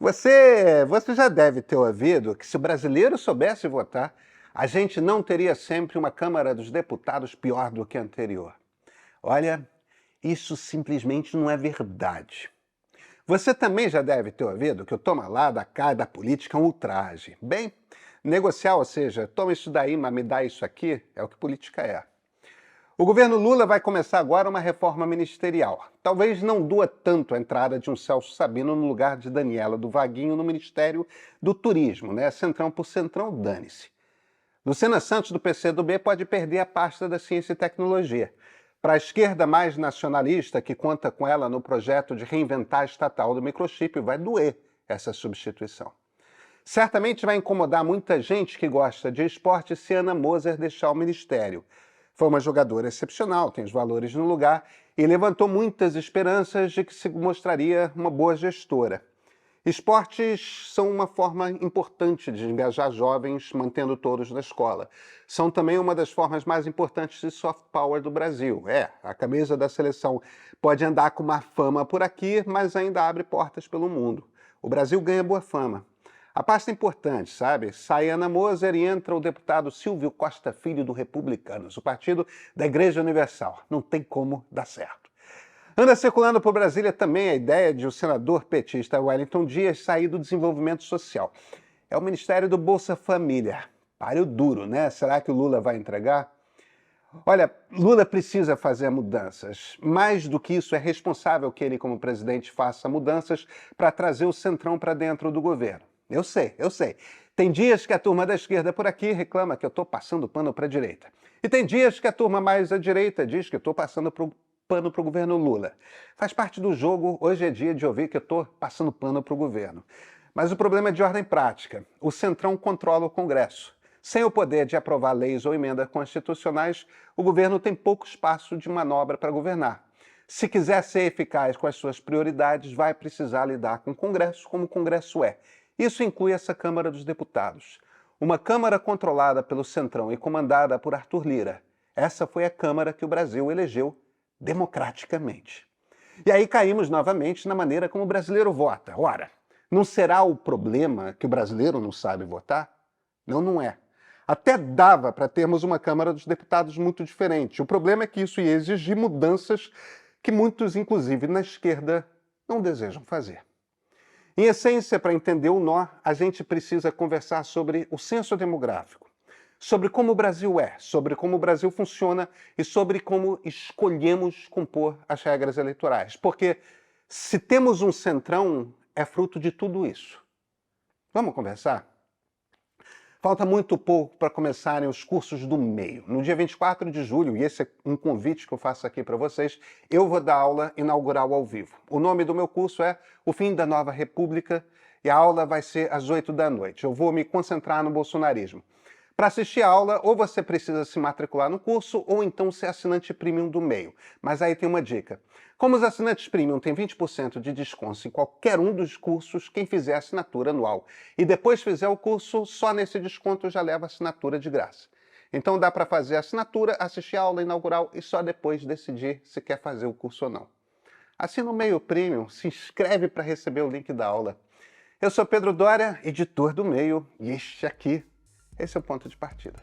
Você já deve ter ouvido que se o brasileiro soubesse votar, a gente não teria sempre uma Câmara dos Deputados pior do que a anterior. Olha, isso simplesmente não é verdade. Você também já deve ter ouvido que o toma lá, da cá da política é um ultraje. Bem, negociar, ou seja, toma isso daí, mas me dá isso aqui, é o que política é. O governo Lula vai começar agora uma reforma ministerial. Talvez não doa tanto a entrada de um Celso Sabino no lugar de Daniela do Vaguinho no Ministério do Turismo, né? Centrão por centrão, dane-se. Lucena Santos, do PCdoB, pode perder a pasta da Ciência e Tecnologia. Para a esquerda mais nacionalista, que conta com ela no projeto de reinventar a estatal do microchip, vai doer essa substituição. Certamente vai incomodar muita gente que gosta de esporte se Ana Moser deixar o ministério. Foi uma jogadora excepcional, tem os valores no lugar e levantou muitas esperanças de que se mostraria uma boa gestora. Esportes são uma forma importante de engajar jovens, mantendo todos na escola. São também uma das formas mais importantes de soft power do Brasil. A camisa da seleção pode andar com má fama por aqui, mas ainda abre portas pelo mundo. O Brasil ganha boa fama. A pasta é importante, sabe? Sai Ana Moser e entra o deputado Silvio Costa Filho do Republicanos, o partido da Igreja Universal. Não tem como dar certo. Anda circulando por Brasília também a ideia de o senador petista Wellington Dias sair do desenvolvimento social. É o Ministério do Bolsa Família. Páreo duro, né? Será que o Lula vai entregar? Olha, Lula precisa fazer mudanças. Mais do que isso, é responsável que ele, como presidente, faça mudanças para trazer o centrão para dentro do governo. Eu sei. Tem dias que a turma da esquerda por aqui reclama que eu estou passando pano para a direita. E tem dias que a turma mais à direita diz que eu estou passando pano para o governo Lula. Faz parte do jogo, hoje é dia de ouvir que eu estou passando pano para o governo. Mas o problema é de ordem prática. O centrão controla o Congresso. Sem o poder de aprovar leis ou emendas constitucionais, o governo tem pouco espaço de manobra para governar. Se quiser ser eficaz com as suas prioridades, vai precisar lidar com o Congresso como o Congresso é. Isso inclui essa Câmara dos Deputados. Uma Câmara controlada pelo Centrão e comandada por Arthur Lira. Essa foi a Câmara que o Brasil elegeu democraticamente. E aí caímos novamente na maneira como o brasileiro vota. Ora, não será o problema que o brasileiro não sabe votar? Não é. Até dava para termos uma Câmara dos Deputados muito diferente. O problema é que isso ia exigir mudanças que muitos, inclusive na esquerda, não desejam fazer. Em essência, para entender o nó, a gente precisa conversar sobre o censo demográfico, sobre como o Brasil é, sobre como o Brasil funciona e sobre como escolhemos compor as regras eleitorais. Porque se temos um centrão, é fruto de tudo isso. Vamos conversar? Falta muito pouco para começarem os cursos do meio. No dia 24 de julho, e esse é um convite que eu faço aqui para vocês, eu vou dar aula inaugural ao vivo. O nome do meu curso é O Fim da Nova República e a aula vai ser às 8 da noite. Eu vou me concentrar no bolsonarismo. Para assistir a aula, ou você precisa se matricular no curso, ou então ser assinante premium do meio. Mas aí tem uma dica. Como os assinantes premium têm 20% de desconto em qualquer um dos cursos, quem fizer a assinatura anual e depois fizer o curso, só nesse desconto já leva a assinatura de graça. Então dá para fazer a assinatura, assistir a aula inaugural e só depois decidir se quer fazer o curso ou não. Assina o Meio Premium, se inscreve para receber o link da aula. Eu sou Pedro Doria, editor do Meio, e esse é o ponto de partida.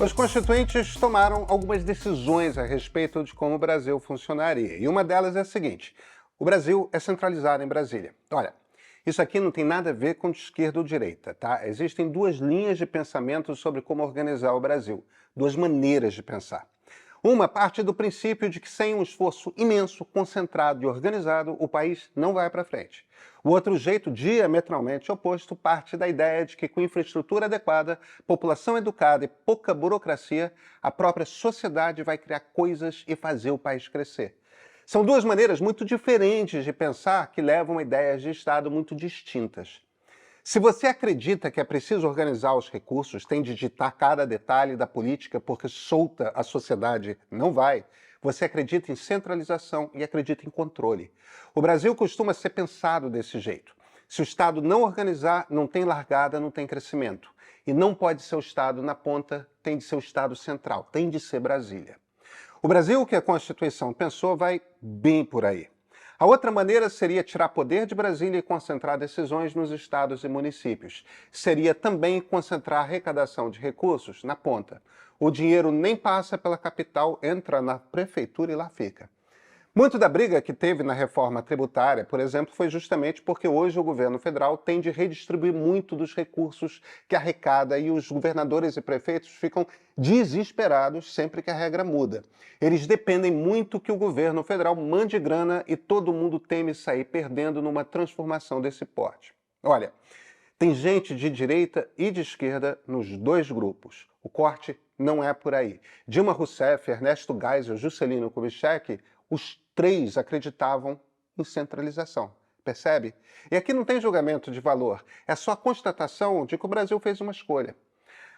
Os constituintes tomaram algumas decisões a respeito de como o Brasil funcionaria. E uma delas é a seguinte: o Brasil é centralizado em Brasília. Olha, isso aqui não tem nada a ver com de esquerda ou direita, tá? Existem duas linhas de pensamento sobre como organizar o Brasil, duas maneiras de pensar. Uma parte do princípio de que sem um esforço imenso, concentrado e organizado, o país não vai para frente. O outro jeito, diametralmente oposto, parte da ideia de que com infraestrutura adequada, população educada e pouca burocracia, a própria sociedade vai criar coisas e fazer o país crescer. São duas maneiras muito diferentes de pensar que levam a ideias de Estado muito distintas. Se você acredita que é preciso organizar os recursos, tem de ditar cada detalhe da política porque solta a sociedade não vai, você acredita em centralização e acredita em controle. O Brasil costuma ser pensado desse jeito. Se o Estado não organizar, não tem largada, não tem crescimento. E não pode ser o Estado na ponta, tem de ser o Estado central, tem de ser Brasília. O Brasil que a Constituição pensou vai bem por aí. A outra maneira seria tirar poder de Brasília e concentrar decisões nos estados e municípios. Seria também concentrar a arrecadação de recursos na ponta. O dinheiro nem passa pela capital, entra na prefeitura e lá fica. Muito da briga que teve na reforma tributária, por exemplo, foi justamente porque hoje o governo federal tem de redistribuir muito dos recursos que arrecada e os governadores e prefeitos ficam desesperados sempre que a regra muda. Eles dependem muito que o governo federal mande grana e todo mundo teme sair perdendo numa transformação desse porte. Olha, tem gente de direita e de esquerda nos dois grupos. O corte não é por aí. Dilma Rousseff, Ernesto Geisel, Juscelino Kubitschek, os três acreditavam em centralização. Percebe? E aqui não tem julgamento de valor, é só a constatação de que o Brasil fez uma escolha.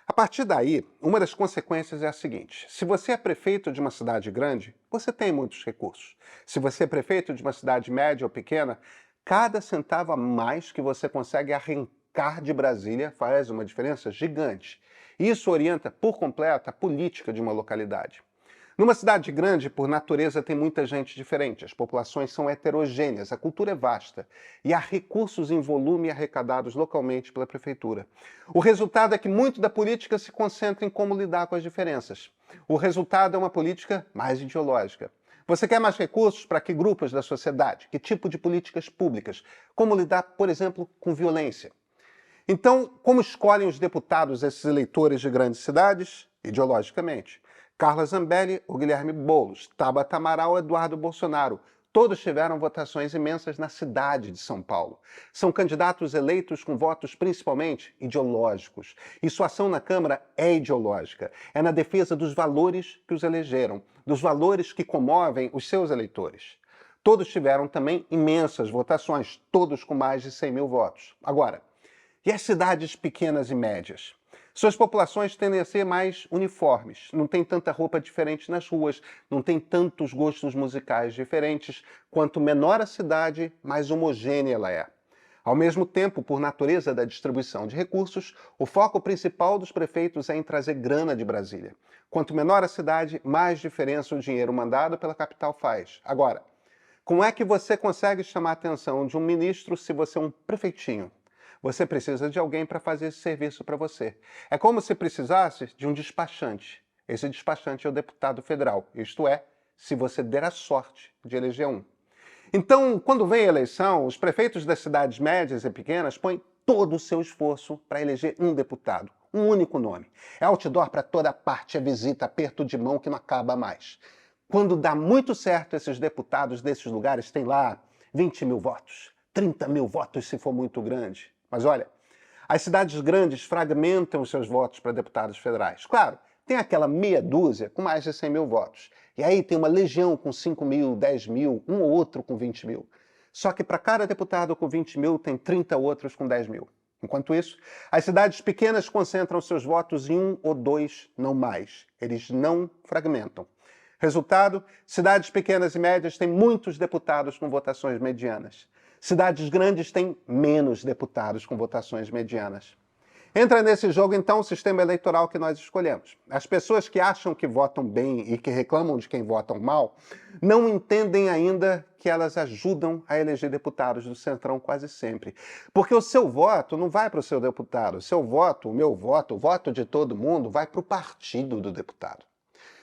A partir daí, uma das consequências é a seguinte: se você é prefeito de uma cidade grande, você tem muitos recursos. Se você é prefeito de uma cidade média ou pequena, cada centavo a mais que você consegue arrancar de Brasília faz uma diferença gigante. Isso orienta por completo a política de uma localidade. Numa cidade grande, por natureza, tem muita gente diferente, as populações são heterogêneas, a cultura é vasta e há recursos em volume arrecadados localmente pela prefeitura. O resultado é que muito da política se concentra em como lidar com as diferenças. O resultado é uma política mais ideológica. Você quer mais recursos para que grupos da sociedade? Que tipo de políticas públicas? Como lidar, por exemplo, com violência? Então, como escolhem os deputados esses eleitores de grandes cidades? Ideologicamente. Carla Zambelli ou Guilherme Boulos, Tabata Amaral ou Eduardo Bolsonaro. Todos tiveram votações imensas na cidade de São Paulo. São candidatos eleitos com votos principalmente ideológicos. E sua ação na Câmara é ideológica. É na defesa dos valores que os elegeram, dos valores que comovem os seus eleitores. Todos tiveram também imensas votações, todos com mais de 100 mil votos. Agora, e as cidades pequenas e médias? Suas populações tendem a ser mais uniformes, não tem tanta roupa diferente nas ruas, não tem tantos gostos musicais diferentes. Quanto menor a cidade, mais homogênea ela é. Ao mesmo tempo, por natureza da distribuição de recursos, o foco principal dos prefeitos é em trazer grana de Brasília. Quanto menor a cidade, mais diferença o dinheiro mandado pela capital faz. Agora, como é que você consegue chamar a atenção de um ministro se você é um prefeitinho? Você precisa de alguém para fazer esse serviço para você. É como se precisasse de um despachante. Esse despachante é o deputado federal, isto é, se você der a sorte de eleger um. Então, quando vem a eleição, os prefeitos das cidades médias e pequenas põem todo o seu esforço para eleger um deputado, um único nome. É outdoor para toda parte, é visita, aperto de mão que não acaba mais. Quando dá muito certo, esses deputados desses lugares têm lá 20 mil votos, 30 mil votos se for muito grande. Mas olha, as cidades grandes fragmentam os seus votos para deputados federais. Claro, tem aquela meia dúzia com mais de 100 mil votos. E aí tem uma legião com 5 mil, 10 mil, um ou outro com 20 mil. Só que para cada deputado com 20 mil, tem 30 outros com 10 mil. Enquanto isso, as cidades pequenas concentram seus votos em um ou dois, não mais. Eles não fragmentam. Resultado, cidades pequenas e médias têm muitos deputados com votações medianas. Cidades grandes têm menos deputados com votações medianas. Entra nesse jogo, então, o sistema eleitoral que nós escolhemos. As pessoas que acham que votam bem e que reclamam de quem votam mal, não entendem ainda que elas ajudam a eleger deputados do Centrão quase sempre. Porque o seu voto não vai para o seu deputado. O seu voto, o meu voto, o voto de todo mundo vai para o partido do deputado.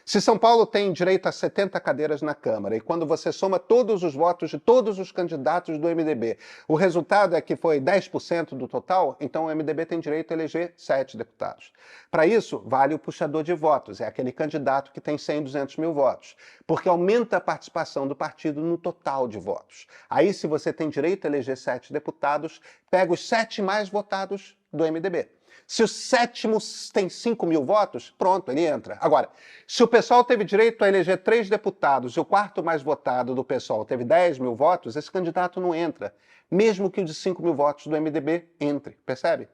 Se São Paulo tem direito a 70 cadeiras na Câmara, e quando você soma todos os votos de todos os candidatos do MDB, o resultado é que foi 10% do total, então o MDB tem direito a eleger 7 deputados. Para isso, vale o puxador de votos, é aquele candidato que tem 100, 200 mil votos, porque aumenta a participação do partido no total de votos. Aí, se você tem direito a eleger 7 deputados, pega os 7 mais votados do MDB. Se o sétimo tem 5 mil votos, pronto, ele entra. Agora, se o PSOL teve direito a eleger 3 deputados e o quarto mais votado do PSOL teve 10 mil votos, esse candidato não entra, mesmo que o de 5 mil votos do MDB entre, percebe?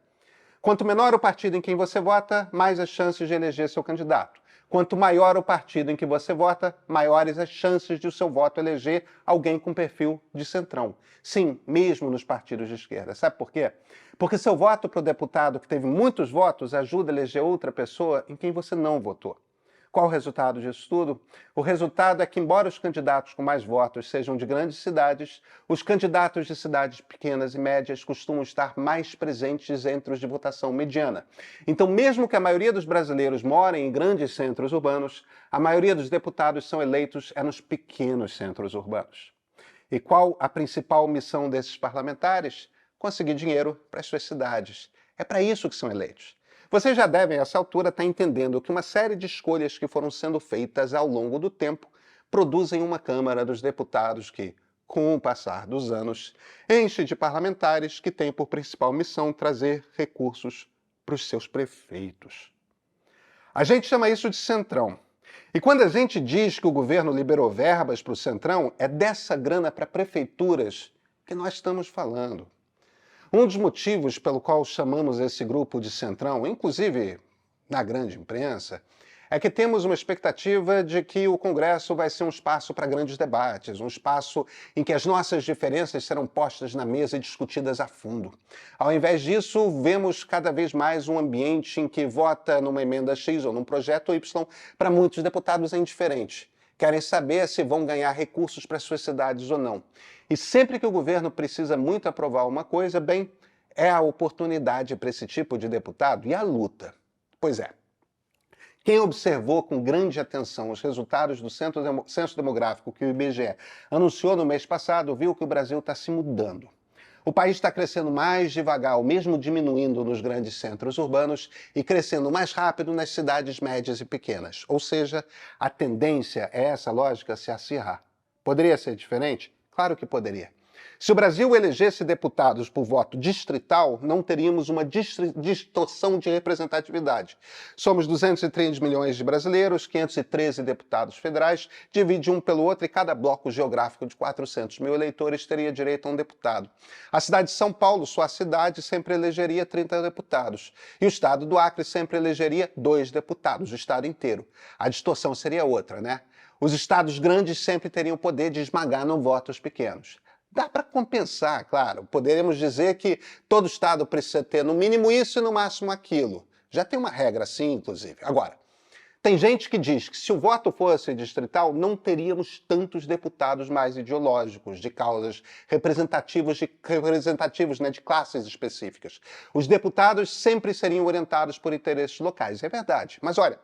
Quanto menor o partido em quem você vota, mais as chances de eleger seu candidato. Quanto maior o partido em que você vota, maiores as chances de o seu voto eleger alguém com perfil de centrão. Sim, mesmo nos partidos de esquerda. Sabe por quê? Porque seu voto para o deputado que teve muitos votos ajuda a eleger outra pessoa em quem você não votou. Qual o resultado disso tudo? O resultado é que, embora os candidatos com mais votos sejam de grandes cidades, os candidatos de cidades pequenas e médias costumam estar mais presentes entre os de votação mediana. Então, mesmo que a maioria dos brasileiros morem em grandes centros urbanos, a maioria dos deputados são eleitos nos pequenos centros urbanos. E qual a principal missão desses parlamentares? Conseguir dinheiro para as suas cidades. É para isso que são eleitos. Vocês já devem, a essa altura, estar entendendo que uma série de escolhas que foram sendo feitas ao longo do tempo produzem uma Câmara dos Deputados que, com o passar dos anos, enche de parlamentares que têm por principal missão trazer recursos para os seus prefeitos. A gente chama isso de Centrão. E quando a gente diz que o governo liberou verbas para o Centrão, é dessa grana para prefeituras que nós estamos falando. Um dos motivos pelo qual chamamos esse grupo de Centrão, inclusive na grande imprensa, é que temos uma expectativa de que o Congresso vai ser um espaço para grandes debates, um espaço em que as nossas diferenças serão postas na mesa e discutidas a fundo. Ao invés disso, vemos cada vez mais um ambiente em que vota numa emenda X ou num projeto Y para muitos deputados é indiferente. Querem saber se vão ganhar recursos para suas cidades ou não. E sempre que o governo precisa muito aprovar uma coisa, bem, é a oportunidade para esse tipo de deputado e a luta. Pois é. Quem observou com grande atenção os resultados do Censo Demográfico que o IBGE anunciou no mês passado, viu que o Brasil está se mudando. O país está crescendo mais devagar, mesmo diminuindo nos grandes centros urbanos e crescendo mais rápido nas cidades médias e pequenas. Ou seja, a tendência é essa lógica se acirrar. Poderia ser diferente? Claro que poderia. Se o Brasil elegesse deputados por voto distrital, não teríamos uma distorção de representatividade. Somos 230 milhões de brasileiros, 513 deputados federais, divide um pelo outro e cada bloco geográfico de 400 mil eleitores teria direito a um deputado. A cidade de São Paulo, sua cidade, sempre elegeria 30 deputados. E o estado do Acre sempre elegeria 2 deputados, o estado inteiro. A distorção seria outra, né? Os estados grandes sempre teriam o poder de esmagar no voto os pequenos. Dá para compensar, claro. Poderíamos dizer que todo estado precisa ter no mínimo isso e no máximo aquilo. Já tem uma regra assim, inclusive. Agora, tem gente que diz que se o voto fosse distrital, não teríamos tantos deputados mais ideológicos, de causas representativas, de classes específicas. Os deputados sempre seriam orientados por interesses locais. É verdade. Mas olha,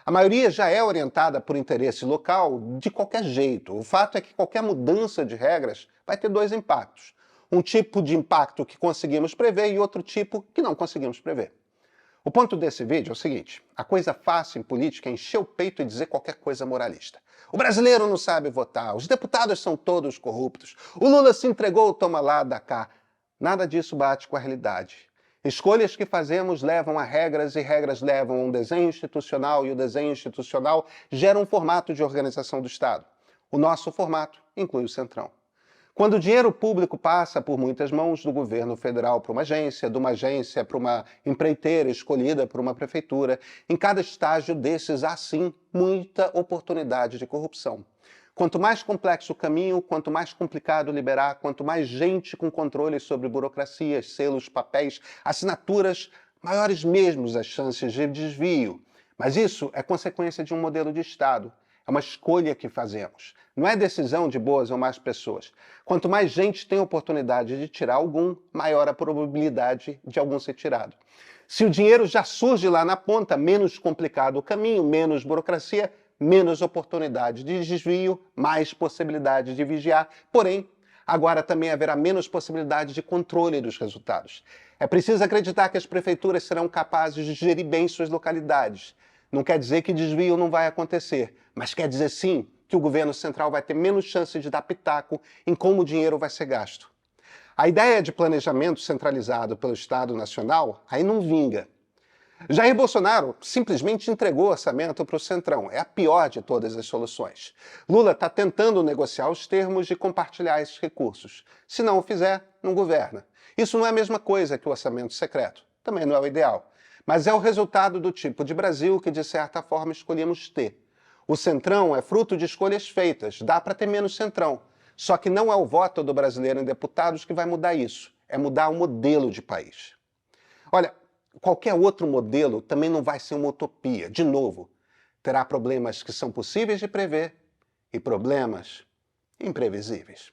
a maioria já é orientada por interesse local de qualquer jeito. O fato é que qualquer mudança de regras vai ter 2 impactos. Um tipo de impacto que conseguimos prever e outro tipo que não conseguimos prever. O ponto desse vídeo é o seguinte: a coisa fácil em política é encher o peito e dizer qualquer coisa moralista. O brasileiro não sabe votar, os deputados são todos corruptos, o Lula se entregou, toma lá, dá cá. Nada disso bate com a realidade. Escolhas que fazemos levam a regras e regras levam a um desenho institucional e o desenho institucional gera um formato de organização do Estado. O nosso formato inclui o Centrão. Quando o dinheiro público passa por muitas mãos do governo federal para uma agência, de uma agência para uma empreiteira escolhida por uma prefeitura, em cada estágio desses há sim muita oportunidade de corrupção. Quanto mais complexo o caminho, quanto mais complicado liberar, quanto mais gente com controle sobre burocracias, selos, papéis, assinaturas, maiores mesmo as chances de desvio. Mas isso é consequência de um modelo de Estado. É uma escolha que fazemos. Não é decisão de boas ou más pessoas. Quanto mais gente tem oportunidade de tirar algum, maior a probabilidade de algum ser tirado. Se o dinheiro já surge lá na ponta, menos complicado o caminho, menos burocracia, menos oportunidade de desvio, mais possibilidade de vigiar. Porém, agora também haverá menos possibilidade de controle dos resultados. É preciso acreditar que as prefeituras serão capazes de gerir bem suas localidades. Não quer dizer que desvio não vai acontecer, mas quer dizer sim que o governo central vai ter menos chance de dar pitaco em como o dinheiro vai ser gasto. A ideia de planejamento centralizado pelo Estado Nacional aí não vinga. Jair Bolsonaro simplesmente entregou o orçamento para o Centrão. É a pior de todas as soluções. Lula está tentando negociar os termos de compartilhar esses recursos. Se não o fizer, não governa. Isso não é a mesma coisa que o orçamento secreto. Também não é o ideal. Mas é o resultado do tipo de Brasil que, de certa forma, escolhemos ter. O Centrão é fruto de escolhas feitas. Dá para ter menos Centrão. Só que não é o voto do brasileiro em deputados que vai mudar isso. É mudar o modelo de país. Olha, qualquer outro modelo também não vai ser uma utopia. De novo, terá problemas que são possíveis de prever e problemas imprevisíveis.